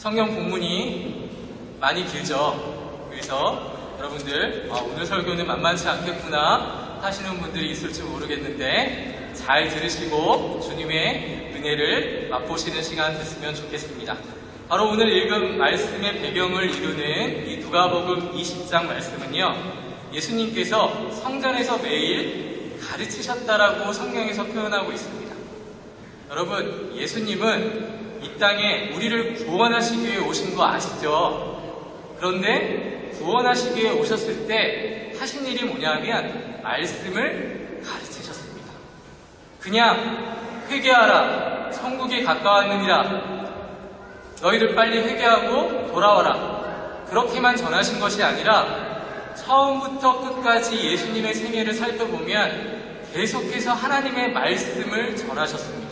성경 본문이 많이 길죠. 그래서 여러분들 오늘 설교는 만만치 않겠구나 하시는 분들이 있을지 모르겠는데 잘 들으시고 주님의 은혜를 맛보시는 시간 됐으면 좋겠습니다. 바로 오늘 읽은 말씀의 배경을 이루는 이 누가복음 20장 말씀은요, 예수님께서 성전에서 매일 가르치셨다라고 성경에서 표현하고 있습니다. 여러분, 예수님은 이 땅에 우리를 구원하시기 위해 오신 거 아시죠? 그런데 구원하시기 위해 오셨을 때 하신 일이 뭐냐면 말씀을 가르치셨습니다. 그냥 회개하라, 천국이 가까웠느니라, 너희들 빨리 회개하고 돌아와라, 그렇게만 전하신 것이 아니라 처음부터 끝까지 예수님의 생애를 살펴보면 계속해서 하나님의 말씀을 전하셨습니다.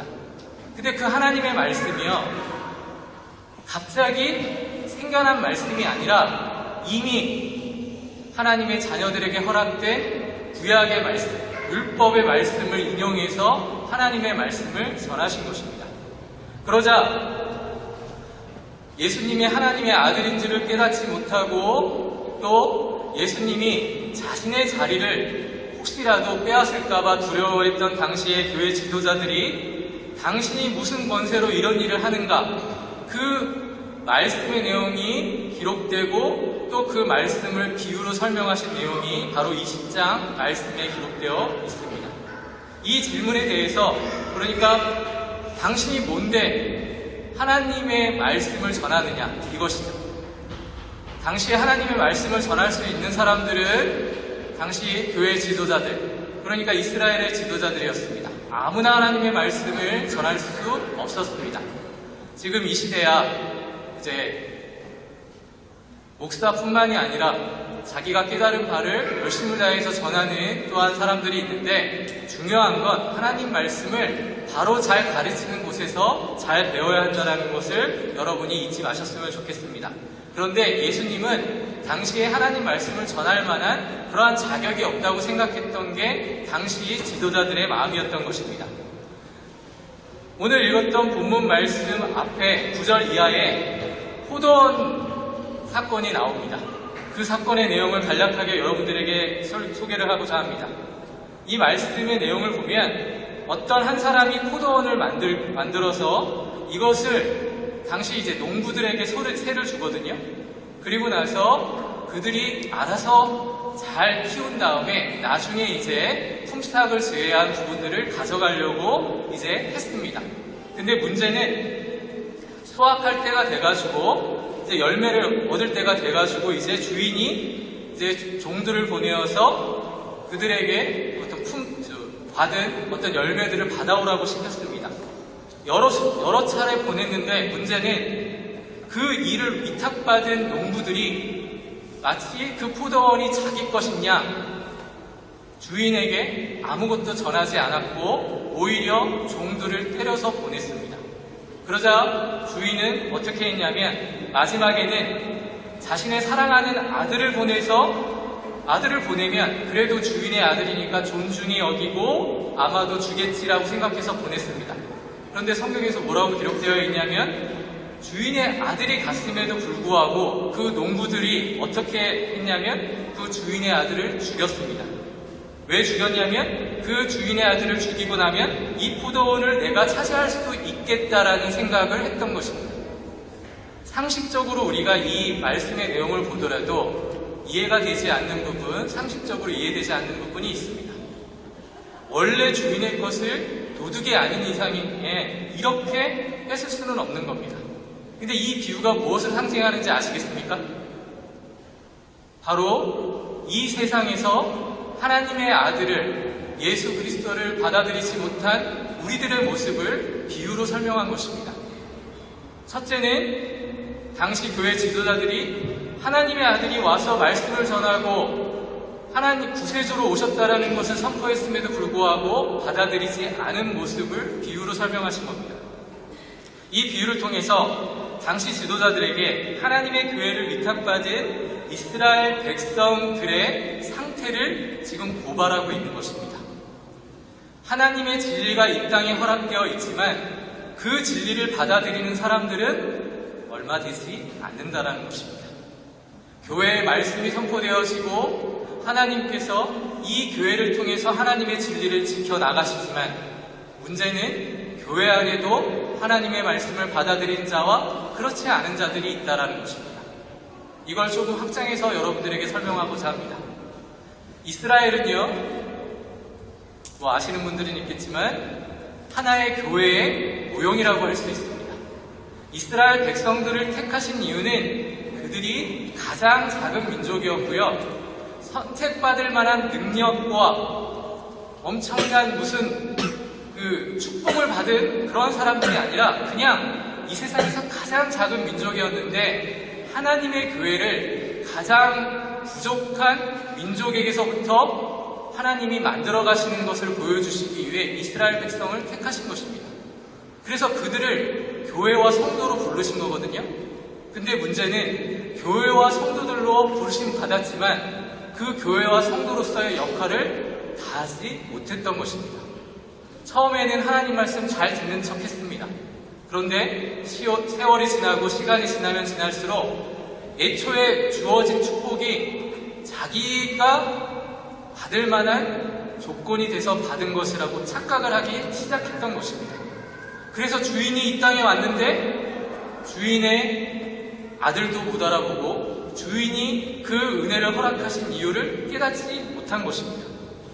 근데 그 하나님의 말씀이요, 갑자기 생겨난 말씀이 아니라 이미 하나님의 자녀들에게 허락된 구약의 말씀, 율법의 말씀을 인용해서 하나님의 말씀을 전하신 것입니다. 그러자 예수님이 하나님의 아들인 줄을 깨닫지 못하고 또 예수님이 자신의 자리를 혹시라도 빼앗을까봐 두려워했던 당시의 교회 지도자들이 당신이 무슨 권세로 이런 일을 하는가, 그 말씀의 내용이 기록되고 또 그 말씀을 비유로 설명하신 내용이 바로 20장 말씀에 기록되어 있습니다. 이 질문에 대해서, 그러니까 당신이 뭔데 하나님의 말씀을 전하느냐, 이것이죠. 당시에 하나님의 말씀을 전할 수 있는 사람들은 당시 교회 지도자들, 그러니까 이스라엘의 지도자들이었습니다. 아무나 하나님의 말씀을 전할 수 없었습니다. 지금 이 시대야 이제 목사뿐만이 아니라 자기가 깨달은 바를 열심을 다해서 전하는 또한 사람들이 있는데, 중요한 건 하나님 말씀을 바로 잘 가르치는 곳에서 잘 배워야 한다는 것을 여러분이 잊지 마셨으면 좋겠습니다. 그런데 예수님은 당시에 하나님 말씀을 전할 만한 그러한 자격이 없다고 생각했던 게 당시 지도자들의 마음이었던 것입니다. 오늘 읽었던 본문 말씀 앞에 9절 이하에 포도원 사건이 나옵니다. 그 사건의 내용을 간략하게 여러분들에게 소개를 하고자 합니다. 이 말씀의 내용을 보면 어떤 한 사람이 포도원을 만들어서 이것을 당시 이제 농부들에게 세를 주거든요. 그리고 나서 그들이 알아서 잘 키운 다음에 나중에 이제 품삯을 제외한 부분들을 가져가려고 이제 했습니다. 근데 문제는 수확할 때가 돼가지고 이제 열매를 얻을 때가 돼가지고 이제 주인이 이제 종들을 보내어서 그들에게 받은 어떤 열매들을 받아오라고 시켰습니다. 여러 차례 보냈는데 문제는 그 일을 위탁받은 농부들이 마치 그 포도원이 자기 것이냐 주인에게 아무것도 전하지 않았고 오히려 종들을 때려서 보냈습니다. 그러자 주인은 어떻게 했냐면 마지막에는 자신의 사랑하는 아들을 보내면 그래도 주인의 아들이니까 존중히 여기고 아마도 주겠지라고 생각해서 보냈습니다. 그런데 성경에서 뭐라고 기록되어 있냐면 주인의 아들이 갔음에도 불구하고 그 농부들이 어떻게 했냐면 그 주인의 아들을 죽였습니다. 왜 죽였냐면 그 주인의 아들을 죽이고 나면 이 포도원을 내가 차지할 수 있겠다라는 생각을 했던 것입니다. 상식적으로 우리가 이 말씀의 내용을 보더라도 이해가 되지 않는 부분, 상식적으로 이해되지 않는 부분이 있습니다. 원래 주인의 것을 도둑이 아닌 이상에 이렇게 뺏을 수는 없는 겁니다. 근데 이 비유가 무엇을 상징하는지 아시겠습니까? 바로 이 세상에서 하나님의 아들을, 예수 그리스도를 받아들이지 못한 우리들의 모습을 비유로 설명한 것입니다. 첫째는 당시 교회 지도자들이 하나님의 아들이 와서 말씀을 전하고 하나님 구세주로 오셨다라는 것을 선포했음에도 불구하고 받아들이지 않은 모습을 비유로 설명하신 겁니다. 이 비유를 통해서 당시 지도자들에게 하나님의 교회를 위탁받은 이스라엘 백성들의 상태를 지금 고발하고 있는 것입니다. 하나님의 진리가 이 땅에 허락되어 있지만 그 진리를 받아들이는 사람들은 얼마 되지 않는다라는 것입니다. 교회의 말씀이 선포되어지고 하나님께서 이 교회를 통해서 하나님의 진리를 지켜나가시지만 문제는 교회 안에도 하나님의 말씀을 받아들인 자와 그렇지 않은 자들이 있다라는 것입니다. 이걸 조금 확장해서 여러분들에게 설명하고자 합니다. 이스라엘은요, 아시는 분들은 있겠지만 하나의 교회의 모형이라고 할 수 있습니다. 이스라엘 백성들을 택하신 이유는 그들이 가장 작은 민족이었고요. 선택받을 만한 능력과 엄청난 무슨 축복을 받은 그런 사람들이 아니라 그냥 이 세상에서 가장 작은 민족이었는데 하나님의 교회를 가장 부족한 민족에게서부터 하나님이 만들어 가시는 것을 보여주시기 위해 이스라엘 백성을 택하신 것입니다. 그래서 그들을 교회와 성도로 부르신 거거든요. 근데 문제는 교회와 성도들로 부르심 받았지만 그 교회와 성도로서의 역할을 다하지 못했던 것입니다. 처음에는 하나님 말씀 잘 듣는 척 했습니다. 그런데 세월이 지나고 시간이 지나면 지날수록 애초에 주어진 축복이 자기가 받을 만한 조건이 돼서 받은 것이라고 착각을 하기 시작했던 것입니다. 그래서 주인이 이 땅에 왔는데 주인의 아들도 못 알아보고 주인이 그 은혜를 허락하신 이유를 깨닫지 못한 것입니다.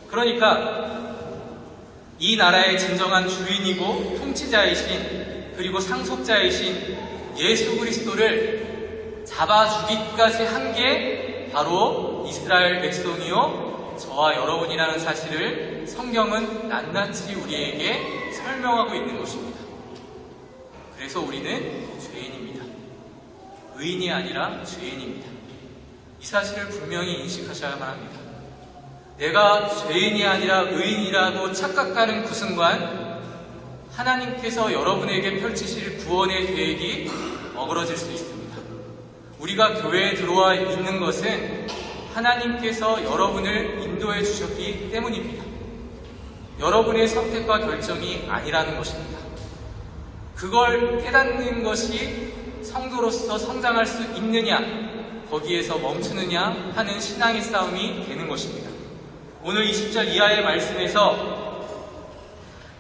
그러니까 이 나라의 진정한 주인이고 통치자이신 그리고 상속자이신 예수 그리스도를 잡아주기까지 한 게 바로 이스라엘 백성이요 저와 여러분이라는 사실을 성경은 낱낱이 우리에게 설명하고 있는 것입니다. 그래서 우리는 죄인입니다. 의인이 아니라 죄인입니다. 이 사실을 분명히 인식하셔야만 합니다. 내가 죄인이 아니라 의인이라고 착각하는 그 순간 하나님께서 여러분에게 펼치실 구원의 계획이 어그러질 수 있습니다. 우리가 교회에 들어와 있는 것은 하나님께서 여러분을 인도해 주셨기 때문입니다. 여러분의 선택과 결정이 아니라는 것입니다. 그걸 깨닫는 것이 성도로서 성장할 수 있느냐, 거기에서 멈추느냐 하는 신앙의 싸움이 되는 것입니다. 오늘 20절 이하의 말씀에서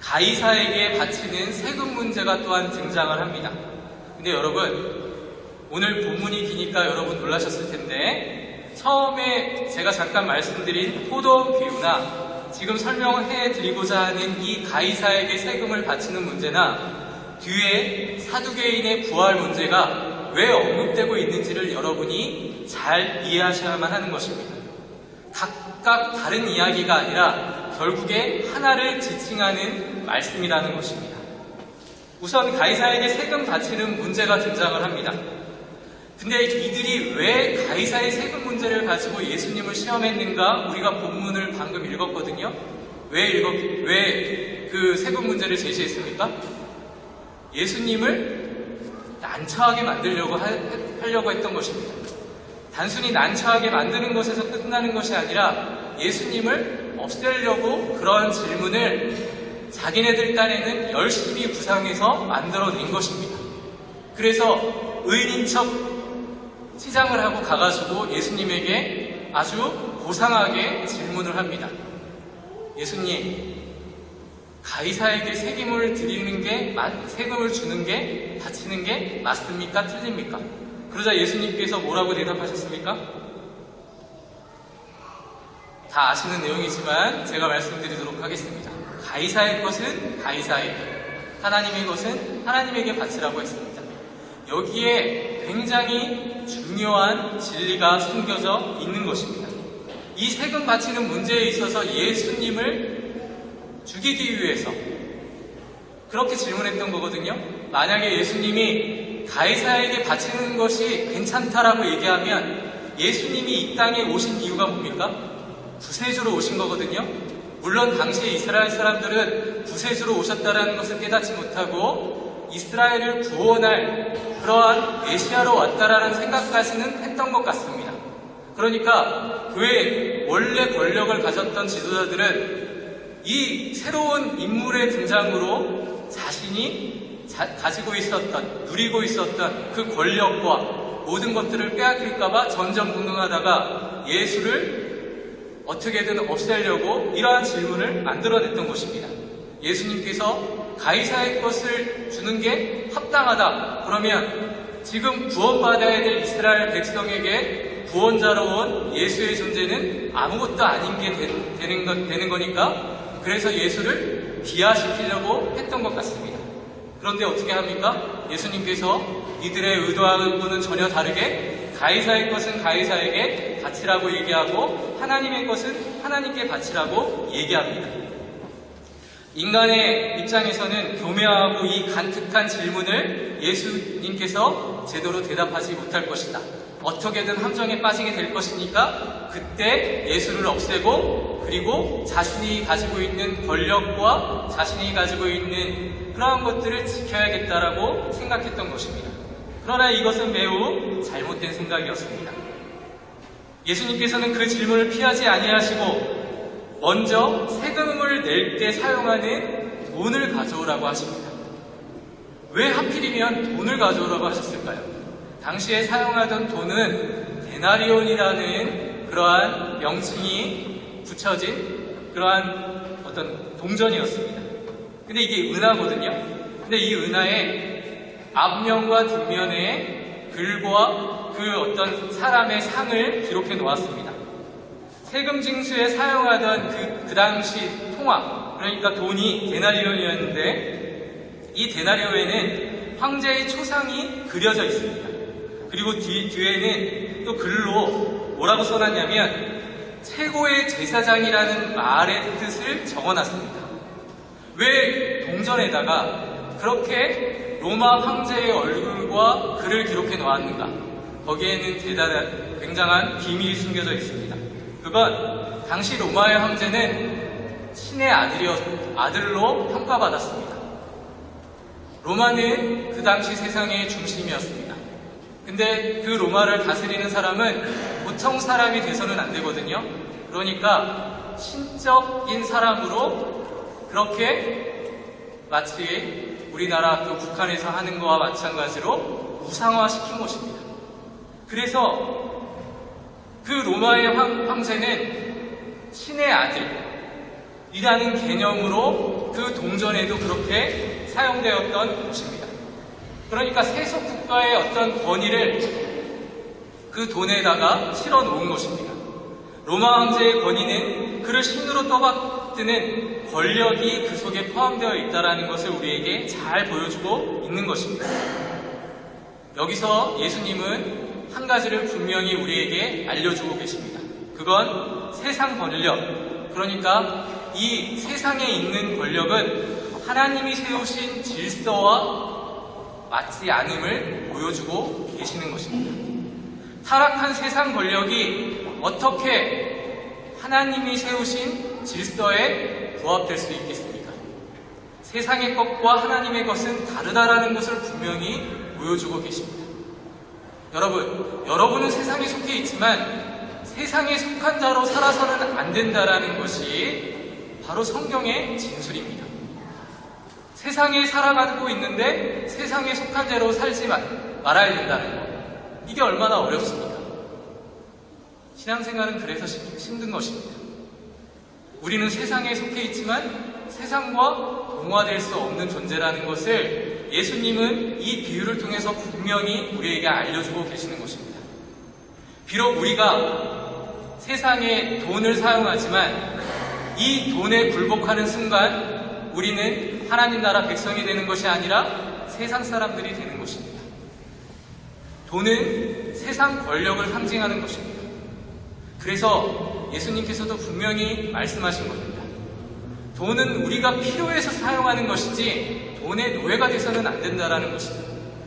가이사에게 바치는 세금 문제가 또한 등장을 합니다. 근데 여러분, 오늘 본문이 기니까 여러분 놀라셨을 텐데 처음에 제가 잠깐 말씀드린 포도 비유나 지금 설명해 드리고자 하는 이 가이사에게 세금을 바치는 문제나 뒤에 사두개인의 부활 문제가 왜 언급되고 있는지를 여러분이 잘 이해하셔야만 하는 것입니다. 각각 다른 이야기가 아니라 결국에 하나를 지칭하는 말씀이라는 것입니다. 우선 가이사에게 세금 바치는 문제가 등장을 합니다. 근데 이들이 왜 가이사의 세금 문제를 가지고 예수님을 시험했는가? 우리가 본문을 방금 읽었거든요. 왜 그 세금 문제를 제시했습니까? 예수님을 난처하게 만들려고 하려고 했던 것입니다. 단순히 난처하게 만드는 것에서 끝나는 것이 아니라 예수님을 없애려고 그런 질문을 자기네들 딴에는 열심히 구상해서 만들어낸 것입니다. 그래서 의인인 척 치장을 하고 가가지고 예수님에게 아주 고상하게 질문을 합니다. 예수님, 가이사에게 세금을 주는 게, 바치는 게 맞습니까? 틀립니까? 그러자 예수님께서 뭐라고 대답하셨습니까? 다 아시는 내용이지만 제가 말씀드리도록 하겠습니다. 가이사의 것은 가이사에게, 하나님의 것은 하나님에게 바치라고 했습니다. 여기에 굉장히 중요한 진리가 숨겨져 있는 것입니다. 이 세금 바치는 문제에 있어서 예수님을 죽이기 위해서 그렇게 질문했던 거거든요. 만약에 예수님이 가이사에게 바치는 것이 괜찮다라고 얘기하면 예수님이 이 땅에 오신 이유가 뭡니까? 구세주로 오신 거거든요. 물론 당시에 이스라엘 사람들은 구세주로 오셨다는 것을 깨닫지 못하고 이스라엘을 구원할 그러한 메시아로 왔다라는 생각까지는 했던 것 같습니다. 그러니까 그의 원래 권력을 가졌던 지도자들은 이 새로운 인물의 등장으로 가지고 있었던, 누리고 있었던 그 권력과 모든 것들을 빼앗길까봐 전전긍긍하다가 예수를 어떻게든 없애려고 이러한 질문을 만들어냈던 것입니다. 예수님께서 가이사의 것을 주는 게 합당하다. 그러면 지금 구원받아야 될 이스라엘 백성에게 구원자로 온 예수의 존재는 아무것도 아닌 게 되는 거니까 그래서 예수를 비하시키려고 했던 것 같습니다. 그런데 어떻게 합니까? 예수님께서 이들의 의도하고는 전혀 다르게 가이사의 것은 가이사에게 바치라고 얘기하고 하나님의 것은 하나님께 바치라고 얘기합니다. 인간의 입장에서는 교묘하고 이 간특한 질문을 예수님께서 제대로 대답하지 못할 것이다. 어떻게든 함정에 빠지게 될 것이니까 그때 예수를 없애고 그리고 자신이 가지고 있는 권력과 자신이 가지고 있는 그러한 것들을 지켜야겠다라고 생각했던 것입니다. 그러나 이것은 매우 잘못된 생각이었습니다. 예수님께서는 그 질문을 피하지 아니하시고 먼저 세금을 낼 때 사용하는 돈을 가져오라고 하십니다. 왜 하필이면 돈을 가져오라고 하셨을까요? 당시에 사용하던 돈은 데나리온이라는 그러한 명칭이 붙여진 그러한 어떤 동전이었습니다. 근데 이게 은하거든요. 근데 이 은하에 앞면과 뒷면에 글과 그 어떤 사람의 상을 기록해 놓았습니다. 세금 징수에 사용하던 그 당시 통화, 그러니까 돈이 데나리온이었는데 이 데나리온에는 황제의 초상이 그려져 있습니다. 그리고 뒤에는 또 글로 뭐라고 써놨냐면 최고의 제사장이라는 말의 뜻을 적어놨습니다. 왜 동전에다가 그렇게 로마 황제의 얼굴과 글을 기록해 놓았는가? 거기에는 굉장한 비밀이 숨겨져 있습니다. 그건 당시 로마의 황제는 신의 아들로 평가받았습니다. 로마는 그 당시 세상의 중심이었습니다. 근데 그 로마를 다스리는 사람은 보통 사람이 돼서는 안 되거든요. 그러니까 신적인 사람으로 그렇게 마치 우리나라 또 북한에서 하는 거와 마찬가지로 우상화시킨 것입니다. 그래서 그 로마의 황제는 신의 아들이라는 개념으로 그 동전에도 그렇게 사용되었던 것입니다. 그러니까 세속 국가의 어떤 권위를 그 돈에다가 실어 놓은 것입니다. 로마 황제의 권위는 그를 신으로 떠받드는 권력이 그 속에 포함되어 있다는 것을 우리에게 잘 보여주고 있는 것입니다. 여기서 예수님은 한 가지를 분명히 우리에게 알려주고 계십니다. 그건 세상 권력, 그러니까 이 세상에 있는 권력은 하나님이 세우신 질서와 맞지 않음을 보여주고 계시는 것입니다. 타락한 세상 권력이 어떻게 하나님이 세우신 질서에 부합될 수 있겠습니까? 세상의 것과 하나님의 것은 다르다라는 것을 분명히 보여주고 계십니다. 여러분은 세상에 속해 있지만 세상에 속한 자로 살아서는 안 된다라는 것이 바로 성경의 진술입니다. 세상에 살아가고 있는데 세상에 속한 자로 살지 말아야 된다는 것. 이게 얼마나 어렵습니까? 신앙생활은 그래서 힘든 것입니다. 우리는 세상에 속해 있지만 세상과 동화될 수 없는 존재라는 것을 예수님은 이 비유를 통해서 분명히 우리에게 알려주고 계시는 것입니다. 비록 우리가 세상에 돈을 사용하지만 이 돈에 굴복하는 순간 우리는 하나님 나라 백성이 되는 것이 아니라 세상 사람들이 되는 것입니다. 돈은 세상 권력을 상징하는 것입니다. 그래서 예수님께서도 분명히 말씀하신 겁니다. 돈은 우리가 필요해서 사용하는 것이지 돈의 노예가 돼서는 안 된다라는 것이죠.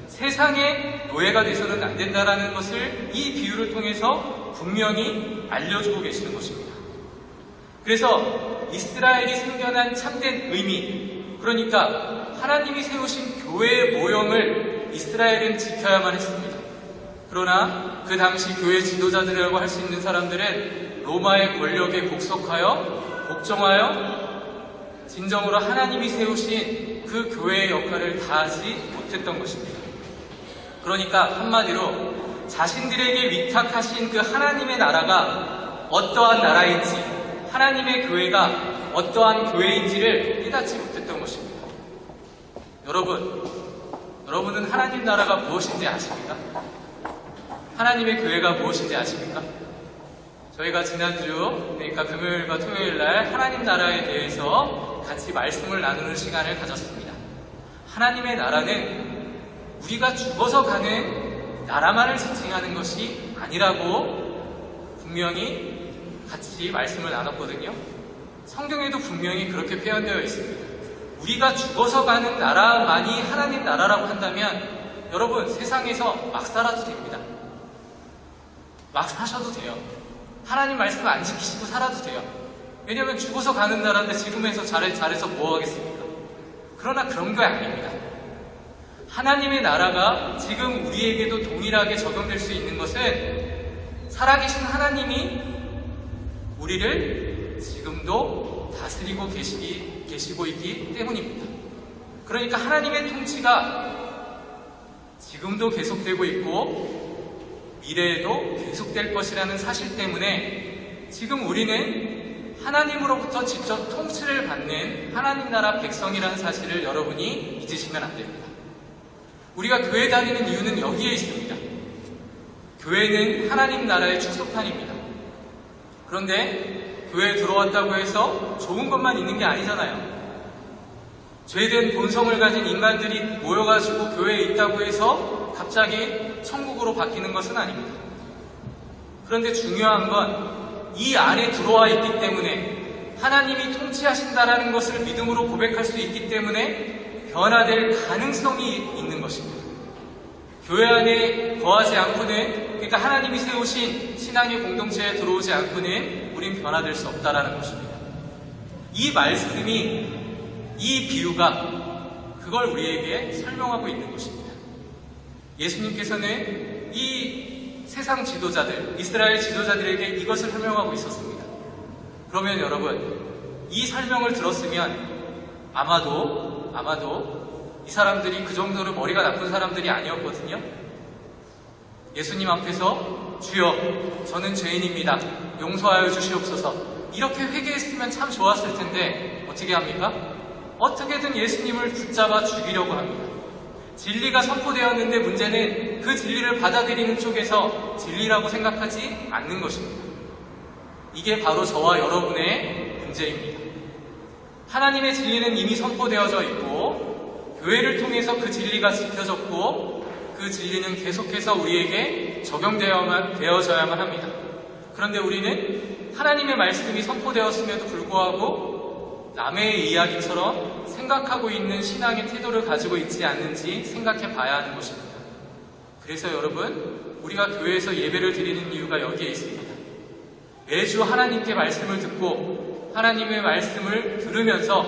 세상의 노예가 돼서는 안 된다라는 것을 이 비유를 통해서 분명히 알려주고 계시는 것입니다. 그래서 이스라엘이 생겨난 참된 의미, 그러니까 하나님이 세우신 교회의 모형을 이스라엘은 지켜야만 했습니다. 그러나 그 당시 교회 지도자들이라고 할 수 있는 사람들은 로마의 권력에 복종하여 진정으로 하나님이 세우신 그 교회의 역할을 다하지 못했던 것입니다. 그러니까 한마디로 자신들에게 위탁하신 그 하나님의 나라가 어떠한 나라인지, 하나님의 교회가 어떠한 교회인지를 깨닫지 못했던 것입니다. 여러분은 하나님 나라가 무엇인지 아십니까? 하나님의 교회가 무엇인지 아십니까? 저희가 지난주, 그러니까 금요일과 토요일 날 하나님 나라에 대해서 같이 말씀을 나누는 시간을 가졌습니다. 하나님의 나라는 우리가 죽어서 가는 나라만을 지칭하는 것이 아니라고 분명히 같이 말씀을 나눴거든요. 성경에도 분명히 그렇게 표현되어 있습니다. 우리가 죽어서 가는 나라만이 하나님 나라라고 한다면 여러분, 세상에서 막 살아도 됩니다. 막 사셔도 돼요. 하나님 말씀 안 지키시고 살아도 돼요. 왜냐하면 죽어서 가는 나라인데 지금에서 잘해서 뭐 하겠습니까? 그러나 그런 게 아닙니다. 하나님의 나라가 지금 우리에게도 동일하게 적용될 수 있는 것은 살아계신 하나님이 우리를 지금도 다스리고 계시고 있기 때문입니다. 그러니까 하나님의 통치가 지금도 계속되고 있고 미래에도 계속될 것이라는 사실 때문에 지금 우리는 하나님으로부터 직접 통치를 받는 하나님 나라 백성이라는 사실을 여러분이 잊으시면 안 됩니다. 우리가 교회 다니는 이유는 여기에 있습니다. 교회는 하나님 나라의 축소판입니다. 그런데 교회에 들어왔다고 해서 좋은 것만 있는 게 아니잖아요. 죄된 본성을 가진 인간들이 모여가지고 교회에 있다고 해서 갑자기 천국으로 바뀌는 것은 아닙니다. 그런데 중요한 건 이 안에 들어와 있기 때문에 하나님이 통치하신다라는 것을 믿음으로 고백할 수 있기 때문에 변화될 가능성이 있는 것입니다. 교회 안에 거하지 않고는, 그러니까 하나님이 세우신 신앙의 공동체에 들어오지 않고는 우린 변화될 수 없다라는 것입니다. 이 말씀이, 이 비유가 그걸 우리에게 설명하고 있는 것입니다. 예수님께서는 이 세상 지도자들, 이스라엘 지도자들에게 이것을 설명하고 있었습니다. 그러면 여러분, 이 설명을 들었으면 아마도 이 사람들이 그 정도로 머리가 나쁜 사람들이 아니었거든요. 예수님 앞에서 주여, 저는 죄인입니다. 용서하여 주시옵소서. 이렇게 회개했으면 참 좋았을 텐데 어떻게 합니까? 어떻게든 예수님을 붙잡아 죽이려고 합니다. 진리가 선포되었는데 문제는 그 진리를 받아들이는 쪽에서 진리라고 생각하지 않는 것입니다. 이게 바로 저와 여러분의 문제입니다. 하나님의 진리는 이미 선포되어져 있고 교회를 통해서 그 진리가 지켜졌고 그 진리는 계속해서 우리에게 적용되어져야만 합니다. 그런데 우리는 하나님의 말씀이 선포되었음에도 불구하고 남의 이야기처럼 생각하고 있는 신앙의 태도를 가지고 있지 않는지 생각해 봐야 하는 것입니다. 그래서 여러분, 우리가 교회에서 예배를 드리는 이유가 여기에 있습니다. 매주 하나님께 말씀을 듣고 하나님의 말씀을 들으면서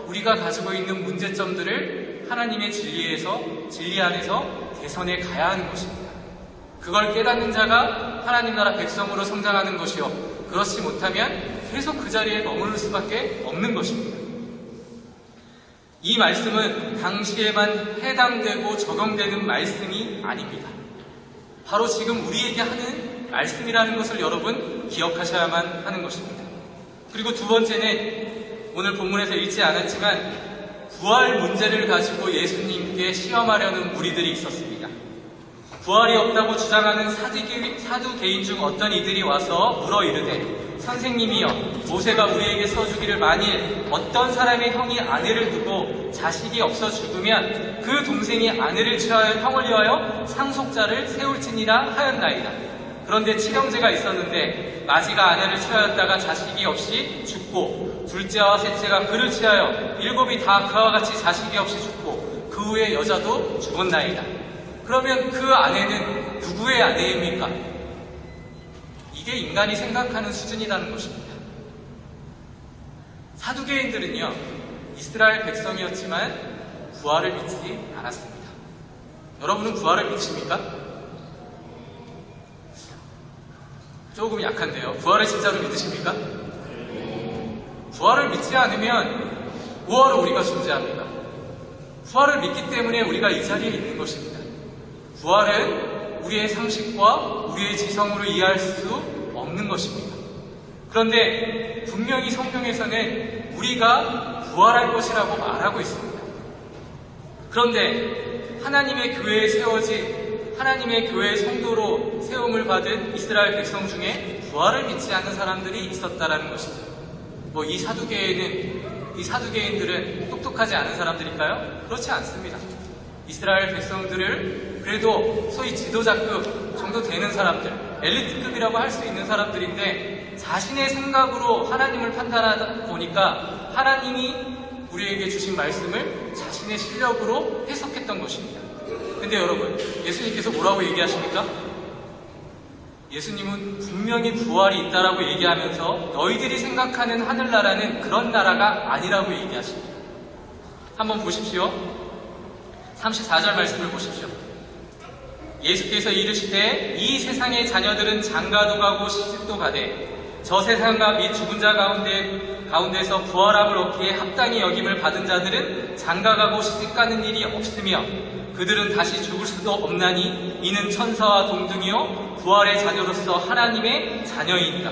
우리가 가지고 있는 문제점들을 하나님의 진리 안에서 개선해 가야 하는 것입니다. 그걸 깨닫는 자가 하나님 나라 백성으로 성장하는 것이요, 그렇지 못하면 계속 그 자리에 머무를 수밖에 없는 것입니다. 이 말씀은 당시에만 해당되고 적용되는 말씀이 아닙니다. 바로 지금 우리에게 하는 말씀이라는 것을 여러분 기억하셔야만 하는 것입니다. 그리고 두 번째는 오늘 본문에서 읽지 않았지만 부활 문제를 가지고 예수님께 시험하려는 무리들이 있었습니다. 부활이 없다고 주장하는 사두개인 중 어떤 이들이 와서 물어 이르되 선생님이여, 모세가 우리에게 써주기를 만일 어떤 사람의 형이 아내를 두고 자식이 없어 죽으면 그 동생이 아내를 취하여 형을 위하여 상속자를 세울지니라 하였나이다. 그런데 칠형제가 있었는데 마지가 아내를 취하였다가 자식이 없이 죽고 둘째와 셋째가 그를 취하여 일곱이 다 그와 같이 자식이 없이 죽고 그 후에 여자도 죽었나이다. 그러면 그 아내는 누구의 아내입니까? 이게 인간이 생각하는 수준이라는 것입니다. 사두개인들은요, 이스라엘 백성이었지만 부활을 믿지 않았습니다. 여러분은 부활을 믿으십니까? 조금 약한데요. 부활을 진짜로 믿으십니까? 부활을 믿지 않으면 뭐하러 우리가 존재합니까? 부활을 믿기 때문에 우리가 이 자리에 있는 것입니다. 부활은 우리의 상식과 우리의 지성으로 이해할 수 없는 것입니다. 그런데 분명히 성경에서는 우리가 부활할 것이라고 말하고 있습니다. 그런데 하나님의 교회에 세워진 하나님의 교회의 성도로 세움을 받은 이스라엘 백성 중에 부활을 믿지 않는 사람들이 있었다라는 것이죠. 이 사두개인들은 똑똑하지 않은 사람들일까요? 그렇지 않습니다. 이스라엘 백성들을 그래도 소위 지도자급 정도 되는 사람들, 엘리트급이라고 할 수 있는 사람들인데 자신의 생각으로 하나님을 판단하다 보니까 하나님이 우리에게 주신 말씀을 자신의 실력으로 해석했던 것입니다. 근데 여러분, 예수님께서 뭐라고 얘기하십니까? 예수님은 분명히 부활이 있다라고 얘기하면서 너희들이 생각하는 하늘나라는 그런 나라가 아니라고 얘기하십니다. 한번 보십시오. 34절 말씀을 보십시오. 예수께서 이르시되 이 세상의 자녀들은 장가도 가고 시집도 가되 저 세상과 및 죽은 자 가운데서 부활함을 얻기에 합당히 여김을 받은 자들은 장가가고 시집가는 일이 없으며 그들은 다시 죽을 수도 없나니 이는 천사와 동등이요 부활의 자녀로서 하나님의 자녀이니라.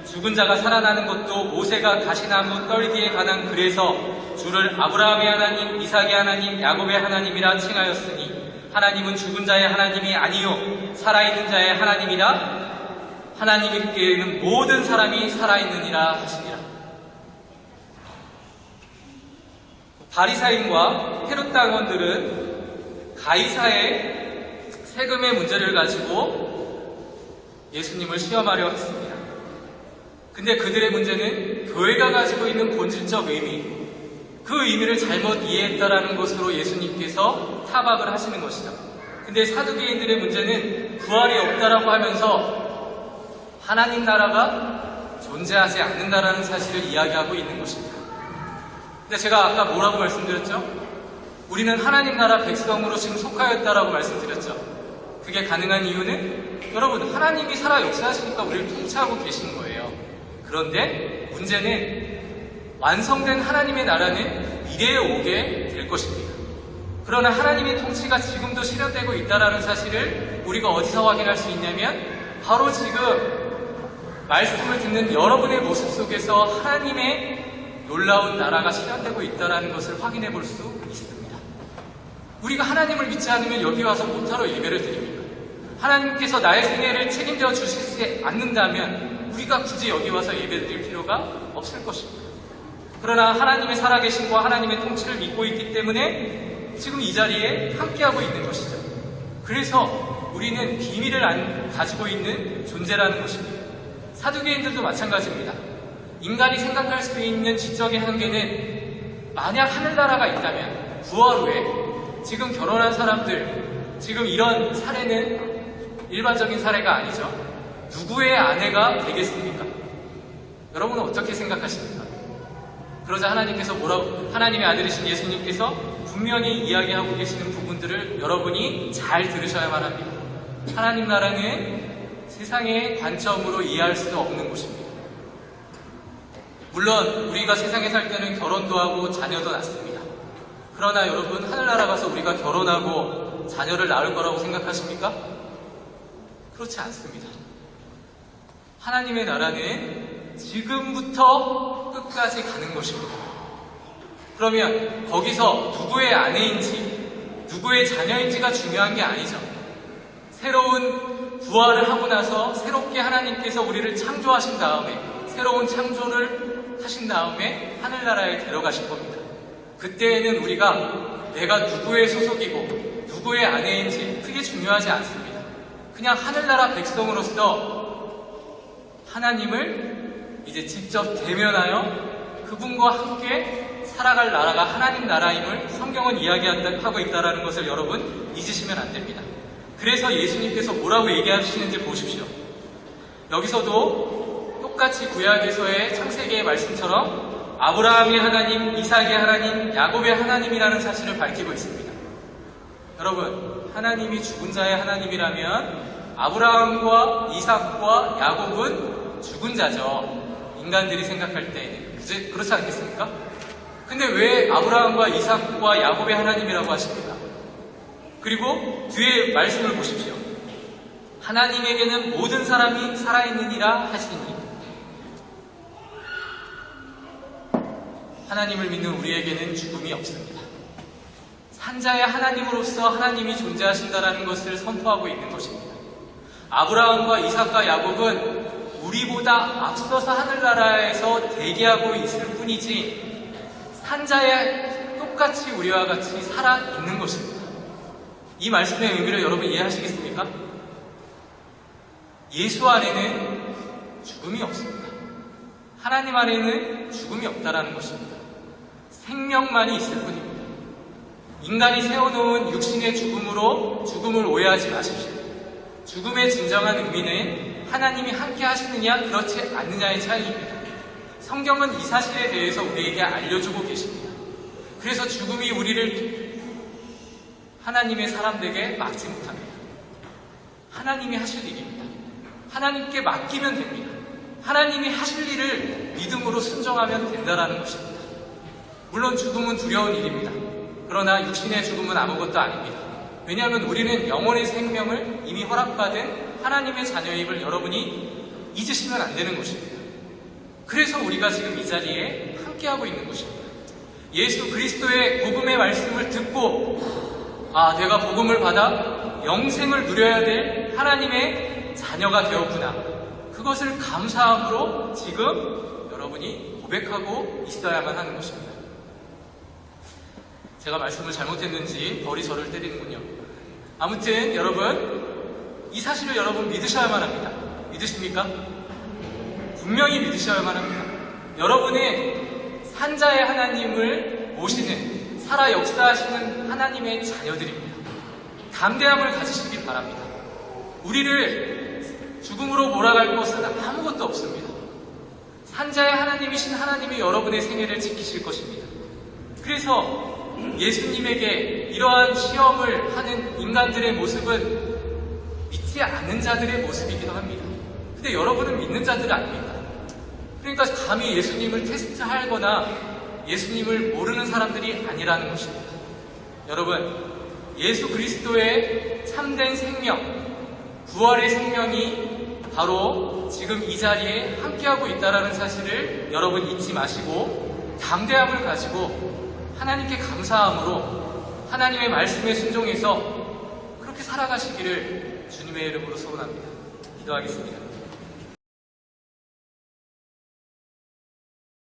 죽은 자가 살아나는 것도 모세가 가시나무 떨기에 관한 글에서 주를 아브라함의 하나님, 이삭의 하나님, 야곱의 하나님이라 칭하였으니 하나님은 죽은 자의 하나님이 아니요 살아있는 자의 하나님이라. 하나님께는 모든 사람이 살아있느니라 하시니라. 바리사인과 헤롯 당원들은 가이사의 세금의 문제를 가지고 예수님을 시험하려 했습니다. 근데 그들의 문제는 교회가 가지고 있는 본질적 의미, 그 의미를 잘못 이해했다라는 것으로 예수님께서 타박을 하시는 것이죠. 근데 사두개인들의 문제는 부활이 없다라고 하면서 하나님 나라가 존재하지 않는다라는 사실을 이야기하고 있는 것입니다. 근데 제가 아까 뭐라고 말씀드렸죠? 우리는 하나님 나라 백성으로 지금 속하였다라고 말씀드렸죠. 그게 가능한 이유는 여러분, 하나님이 살아 역사하시니까 우리를 통치하고 계신 거예요. 그런데 문제는 완성된 하나님의 나라는 미래에 오게 될 것입니다. 그러나 하나님의 통치가 지금도 실현되고 있다는 사실을 우리가 어디서 확인할 수 있냐면 바로 지금 말씀을 듣는 여러분의 모습 속에서 하나님의 놀라운 나라가 실현되고 있다는 것을 확인해 볼 수 있습니다. 우리가 하나님을 믿지 않으면 여기 와서 못하러 예배를 드립니까? 하나님께서 나의 생애를 책임져 주시지 않는다면 우리가 굳이 여기 와서 예배 드릴 필요가 없을 것입니다. 그러나 하나님의 살아계심과 하나님의 통치를 믿고 있기 때문에 지금 이 자리에 함께하고 있는 것이죠. 그래서 우리는 비밀을 가지고 있는 존재라는 것입니다. 사두개인들도 마찬가지입니다. 인간이 생각할 수 있는 지적의 한계는 만약 하늘나라가 있다면 부활 후에 지금 결혼한 사람들, 지금 이런 사례는 일반적인 사례가 아니죠. 누구의 아내가 되겠습니까? 여러분은 어떻게 생각하십니까? 그러자 하나님께서 하나님의 아들이신 예수님께서 분명히 이야기하고 계시는 부분들을 여러분이 잘 들으셔야만 합니다. 하나님 나라는 세상의 관점으로 이해할 수 없는 곳입니다. 물론 우리가 세상에 살 때는 결혼도 하고 자녀도 낳습니다. 그러나 여러분, 하늘나라 가서 우리가 결혼하고 자녀를 낳을 거라고 생각하십니까? 그렇지 않습니다. 하나님의 나라는 지금부터 끝까지 가는 것입니다. 그러면 거기서 누구의 아내인지 누구의 자녀인지가 중요한 게 아니죠. 새로운 부활을 하고 나서 새롭게 하나님께서 우리를 창조하신 다음에 새로운 창조를 하신 다음에 하늘나라에 데려가실 겁니다. 그때에는 우리가 내가 누구의 소속이고 누구의 아내인지 크게 중요하지 않습니다. 그냥 하늘나라 백성으로서 하나님을 이제 직접 대면하여 그분과 함께 살아갈 나라가 하나님 나라임을 성경은 이야기하고 있다는 것을 여러분 잊으시면 안 됩니다. 그래서 예수님께서 뭐라고 얘기하시는지 보십시오. 여기서도 똑같이 구약에서의 창세기의 말씀처럼 아브라함의 하나님, 이삭의 하나님, 야곱의 하나님이라는 사실을 밝히고 있습니다. 여러분, 하나님이 죽은 자의 하나님이라면 아브라함과 이삭과 야곱은 죽은 자죠. 인간들이 생각할 때에는. 그렇지 않겠습니까? 근데 왜 아브라함과 이삭과 야곱의 하나님이라고 하십니까? 그리고 뒤에 말씀을 보십시오. 하나님에게는 모든 사람이 살아있느니라 하시니, 하나님을 믿는 우리에게는 죽음이 없습니다. 산자의 하나님으로서 하나님이 존재하신다는 것을 선포하고 있는 것입니다. 아브라함과 이삭과 야곱은 우리보다 앞서서 하늘나라에서 대기하고 있을 뿐이지 산자에 똑같이 우리와 같이 살아있는 것입니다. 이 말씀의 의미를 여러분 이해하시겠습니까? 예수 안에는 죽음이 없습니다. 하나님 안에는 죽음이 없다라는 것입니다. 생명만이 있을 뿐입니다. 인간이 세워놓은 육신의 죽음으로 죽음을 오해하지 마십시오. 죽음의 진정한 의미는 하나님이 함께 하시느냐 그렇지 않느냐의 차이입니다. 성경은 이 사실에 대해서 우리에게 알려주고 계십니다. 그래서 죽음이 우리를 하나님의 사람들에게 막지 못합니다. 하나님이 하실 일입니다. 하나님께 맡기면 됩니다. 하나님이 하실 일을 믿음으로 순종하면 된다는 것입니다. 물론 죽음은 두려운 일입니다. 그러나 육신의 죽음은 아무것도 아닙니다. 왜냐하면 우리는 영혼의 생명을 이미 허락받은 하나님의 자녀임을 여러분이 잊으시면 안 되는 것입니다. 그래서 우리가 지금 이 자리에 함께하고 있는 것입니다. 예수 그리스도의 복음의 말씀을 듣고 내가 복음을 받아 영생을 누려야 될 하나님의 자녀가 되었구나. 그것을 감사함으로 지금 여러분이 고백하고 있어야만 하는 것입니다. 제가 말씀을 잘못했는지 벌이 저를 때리는군요. 아무튼 여러분, 이 사실을 여러분 믿으셔야만 합니다. 믿으십니까? 분명히 믿으셔야만 합니다. 여러분은 산자의 하나님을 모시는, 살아 역사하시는 하나님의 자녀들입니다. 담대함을 가지시기 바랍니다. 우리를 죽음으로 몰아갈 것은 아무것도 없습니다. 산자의 하나님이신 하나님이 여러분의 생애를 지키실 것입니다. 그래서 예수님에게 이러한 시험을 하는 인간들의 모습은 믿지 않는 자들의 모습이기도 합니다. 근데 여러분은 믿는 자들 아닙니까? 그러니까 감히 예수님을 테스트하거나 예수님을 모르는 사람들이 아니라는 것입니다. 여러분, 예수 그리스도의 참된 생명, 부활의 생명이 바로 지금 이 자리에 함께하고 있다는 사실을 여러분 잊지 마시고 담대함을 가지고 하나님께 감사함으로 하나님의 말씀에 순종해서 그렇게 살아가시기를 주님의 이름으로 소원합니다. 기도하겠습니다.